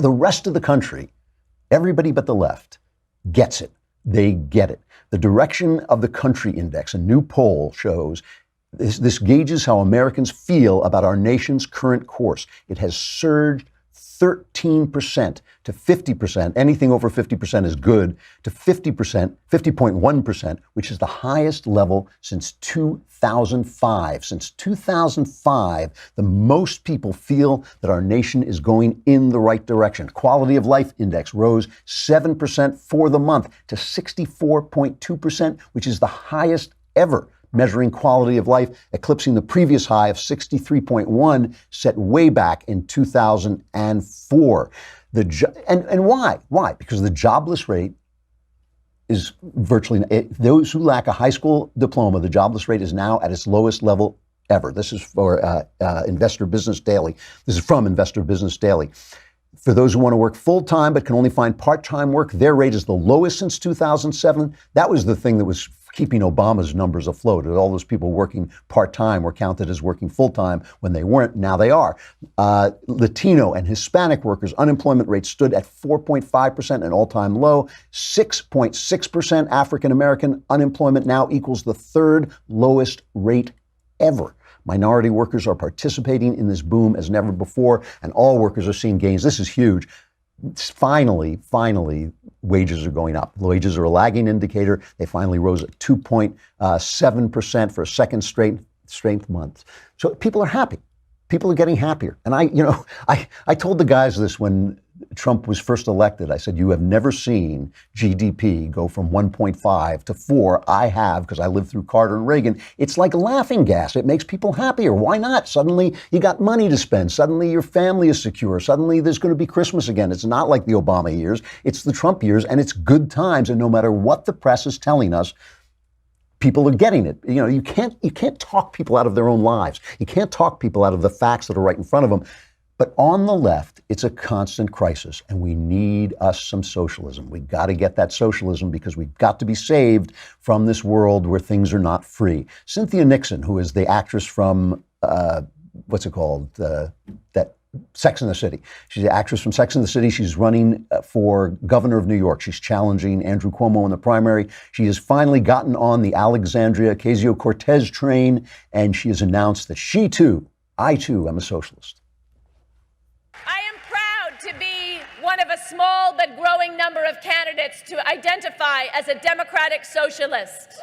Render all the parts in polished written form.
The rest of the country, everybody but the left, gets it. They get it. The Direction of the Country Index, a new poll, shows this gauges how Americans feel about our nation's current course. It has surged 13% to 50%. Anything over 50% is good, to 50%, 50.1%, which is the highest level since 2005. Since 2005, the most people feel that our nation is going in the right direction. Quality of Life Index rose 7% for the month to 64.2%, which is the highest ever, measuring quality of life, eclipsing the previous high of 63.1 set way back in 2004. And why? Why? Because the jobless rate is virtually, those who lack a high school diploma, the jobless rate is now at its lowest level ever. This is for Investor Business Daily. This is from Investor Business Daily. For those who want to work full-time but can only find part-time work, their rate is the lowest since 2007. That was the thing that was keeping Obama's numbers afloat. All those people working part-time were counted as working full-time when they weren't. Now they are. Latino and Hispanic workers' unemployment rate stood at 4.5%, an all-time low. 6.6% African-American unemployment now equals the third lowest rate ever. Minority workers are participating in this boom as never before, and all workers are seeing gains. This is huge. Finally, wages are going up. Wages are a lagging indicator. They finally rose at 2.7% for a second straight month. So people are happy. People are getting happier. And I told the guys this when Trump was first elected. I said, you have never seen GDP go from 1.5 to 4. I have, because I lived through Carter and Reagan. It's like laughing gas. It makes people happier. Why not? Suddenly you got money to spend. Suddenly your family is secure. Suddenly there's going to be Christmas again. It's not like the Obama years. It's the Trump years, and it's good times. And no matter what the press is telling us, people are getting it. You can't talk people out of their own lives. You can't talk people out of the facts that are right in front of them. But on the left, it's a constant crisis, and we need us some socialism. We've got to get that socialism because we've got to be saved from this world where things are not free. Cynthia Nixon, who is the actress from, that Sex and the City. She's the actress from Sex and the City. She's running for governor of New York. She's challenging Andrew Cuomo in the primary. She has finally gotten on the Alexandria Ocasio-Cortez train, and she has announced that I too, am a socialist. One of a small but growing number of candidates to identify as a democratic socialist.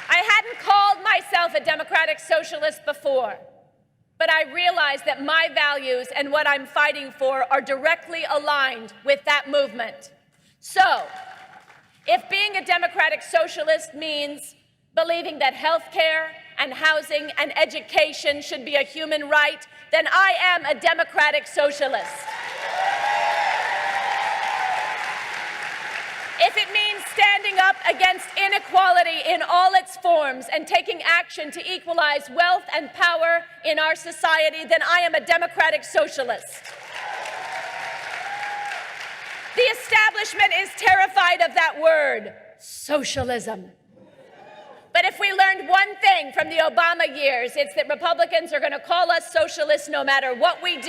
I hadn't called myself a democratic socialist before, but I realized that my values and what I'm fighting for are directly aligned with that movement. So, if being a democratic socialist means believing that health care and housing and education should be a human right, then I am a democratic socialist. If it means standing up against inequality in all its forms and taking action to equalize wealth and power in our society, then I am a democratic socialist. The establishment is terrified of that word, socialism. But if we learned one thing from the Obama years, it's that Republicans are going to call us socialists no matter what we do.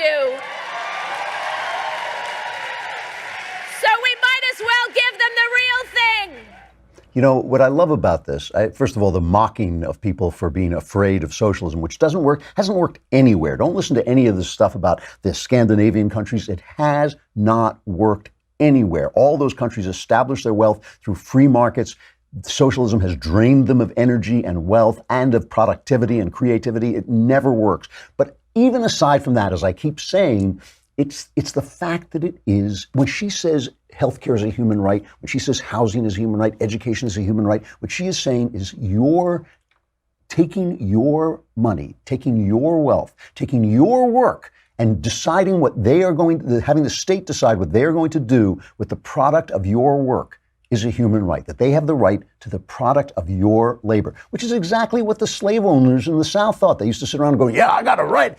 So we might as well give them the real thing. What I love about this, first of all, the mocking of people for being afraid of socialism, which hasn't worked anywhere. Don't listen to any of this stuff about the Scandinavian countries. It has not worked anywhere. All those countries established their wealth through free markets. Socialism has drained them of energy and wealth and of productivity and creativity. It never works. But even aside from that, as I keep saying, it's the fact that it is, when she says healthcare is a human right, when she says housing is a human right, education is a human right, what she is saying is you're taking your money, taking your wealth, taking your work, and deciding what they are having the state decide what they are going to do with the product of your work. is a human right, that they have the right to the product of your labor, which is exactly what the slave owners in the South thought. They used to sit around and go, yeah, I got a right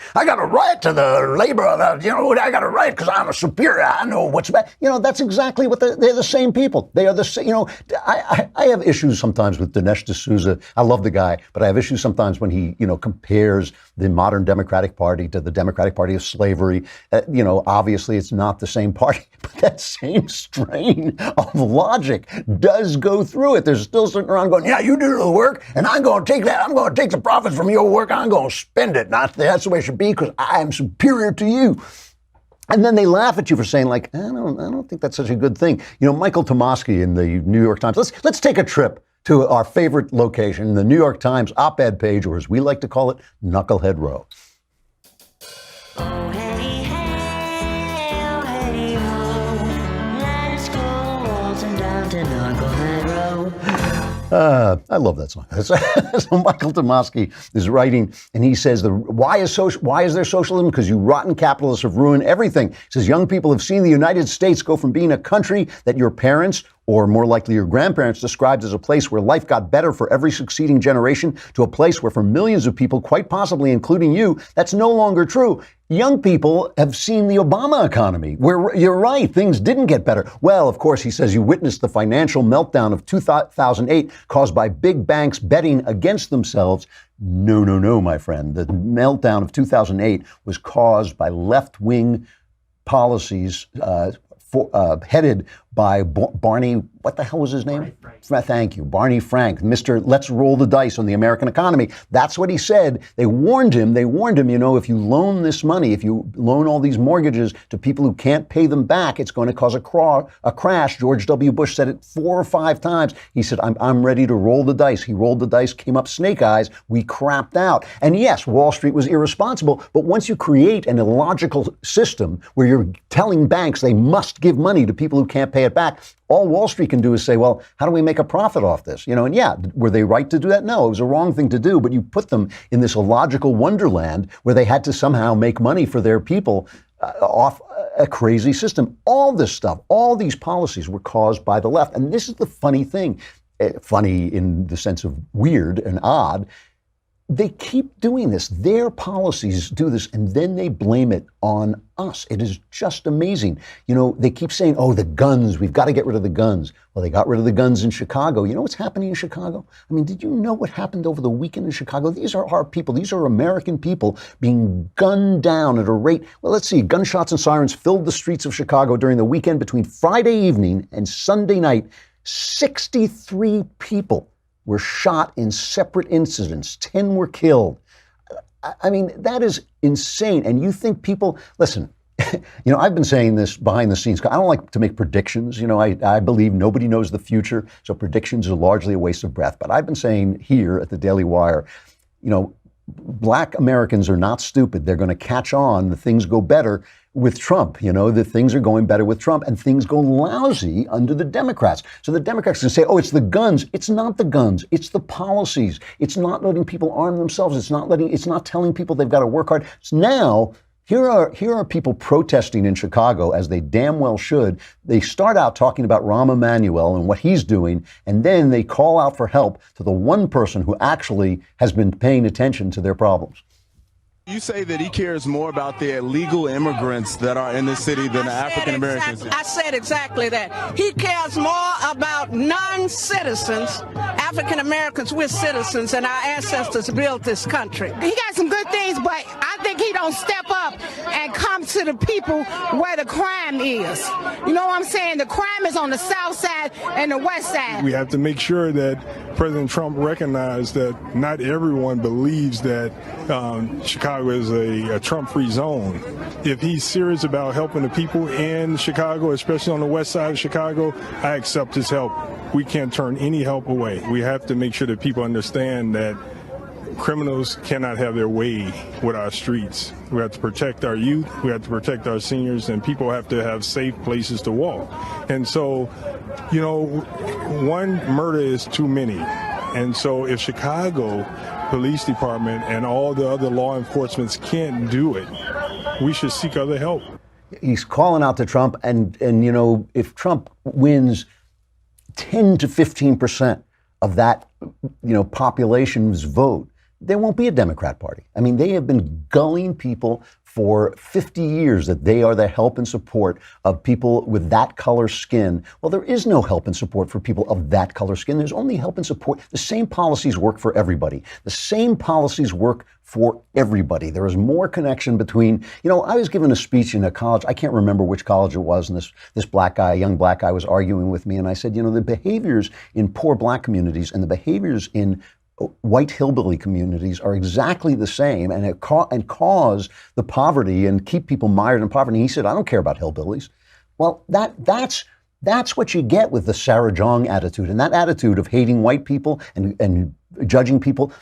to the labor, I got a right because I'm a superior, I know what's bad. That's exactly what they're the same people. They are the same, I have issues sometimes with Dinesh D'Souza. I love the guy, but I have issues sometimes when he, compares the modern Democratic Party to the Democratic Party of slavery. Obviously it's not the same party, but that same strain of logic does go through it. There's still sitting around going, yeah, you do the work, and I'm going to take that. I'm going to take the profits from your work. I'm going to spend it. That's the way it should be because I am superior to you. And then they laugh at you for saying, like, I don't think that's such a good thing. Michael Tomasky in the New York Times. Let's take a trip to our favorite location, the New York Times op-ed page, or as we like to call it, Knucklehead Road. I love that song. So Michael Tomasky is writing, and he says, why is there socialism? Because you rotten capitalists have ruined everything. He says, young people have seen the United States go from being a country that your parents, or more likely your grandparents, described as a place where life got better for every succeeding generation, to a place where for millions of people, quite possibly including you, that's no longer true. Young people have seen the Obama economy, where you're right, things didn't get better. Well, of course, he says you witnessed the financial meltdown of 2008 caused by big banks betting against themselves. No, my friend. The meltdown of 2008 was caused by left-wing policies headed by Barney, what the hell was his name? Thank you, Barney Frank, Mr. Let's roll the dice on the American economy. That's what he said. They warned him, if you loan this money, if you loan all these mortgages to people who can't pay them back, it's going to cause a crash. George W. Bush said it 4 or 5 times. He said, I'm ready to roll the dice. He rolled the dice, came up snake eyes. We crapped out. And yes, Wall Street was irresponsible. But once you create an illogical system where you're telling banks they must give money to people who can't pay it back, all Wall Street can do is say, well, how do we make a profit off this? And yeah, were they right to do that? No, it was a wrong thing to do, but you put them in this illogical wonderland where they had to somehow make money for their people off a crazy system. All this stuff, all these policies were caused by the left. And this is the funny thing, funny in the sense of weird and odd. They keep doing this. Their policies do this, and then they blame it on us. It is just amazing. They keep saying, oh, the guns, we've got to get rid of the guns. Well, they got rid of the guns in Chicago. You know what's happening in Chicago? I mean, did you know what happened over the weekend in Chicago? These are our people. These are American people being gunned down at a rate. Well, let's see. Gunshots and sirens filled the streets of Chicago during the weekend between Friday evening and Sunday night. 63 people were shot in separate incidents. 10 were killed. I mean, that is insane. And you think people, listen, I've been saying this behind the scenes. I don't like to make predictions. I believe nobody knows the future. So predictions are largely a waste of breath. But I've been saying here at the Daily Wire, Black Americans are not stupid. They're going to catch on. The things go better with Trump. The things are going better with Trump, and things go lousy under the Democrats. So the Democrats can say, oh, it's the guns. It's not the guns. It's the policies. It's not letting people arm themselves. It's not telling people they've got to work hard. So now, here are people protesting in Chicago, as they damn well should. They start out talking about Rahm Emanuel and what he's doing, and then they call out for help to the one person who actually has been paying attention to their problems. You say that he cares more about the illegal immigrants that are in this city than the African Americans. I said exactly that. He cares more about non-citizens, African Americans. We're citizens, and our ancestors built this country. He got some good things, but I think he don't step up and come to the people where the crime is. You know what I'm saying? The crime is on the south side and the west side. We have to make sure that President Trump recognized that not everyone believes that Chicago is a Trump-free zone. If he's serious about helping the people in Chicago, especially on the west side of Chicago, I accept his help. We can't turn any help away. We have to make sure that people understand that criminals cannot have their way with our streets. We have to protect our youth, we have to protect our seniors, and people have to have safe places to walk. And so, one murder is too many. And so if Chicago Police Department and all the other law enforcement can't do it, we should seek other help. He's calling out to Trump, and if Trump wins 10 to 15% of that, population's vote, there won't be a Democrat Party. I mean, they have been gulling people for 50 years that they are the help and support of people with that color skin. Well, there is no help and support for people of that color skin. There's only help and support. The same policies work for everybody. The same policies work for everybody. There is more connection between, I was given a speech in a college. I can't remember which college it was. And this young black guy was arguing with me. And I said, the behaviors in poor black communities and the behaviors in white hillbilly communities are exactly the same and cause the poverty and keep people mired in poverty. And he said, I don't care about hillbillies. Well, that's what you get with the Sarah Jong attitude, and that attitude of hating white people and judging people.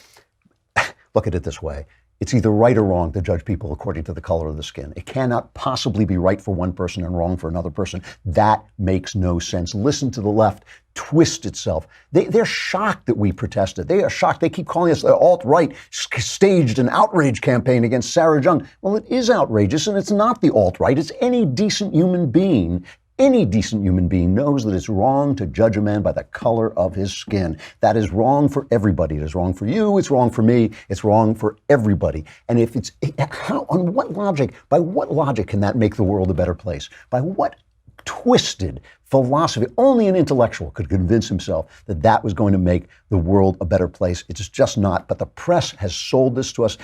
Look at it this way. It's either right or wrong to judge people according to the color of the skin. It cannot possibly be right for one person and wrong for another person. That makes no sense. Listen to the left twist itself. They're shocked that we protested. They are shocked. They keep calling us the alt-right staged an outrage campaign against Sarah Jung. Well, it is outrageous, and it's not the alt-right. It's any decent human being. Any decent human being knows that it's wrong to judge a man by the color of his skin. That is wrong for everybody. It is wrong for you. It's wrong for me. It's wrong for everybody. And by what logic can that make the world a better place? By what twisted philosophy? Only an intellectual could convince himself that that was going to make the world a better place. It's just not. But the press has sold this to us.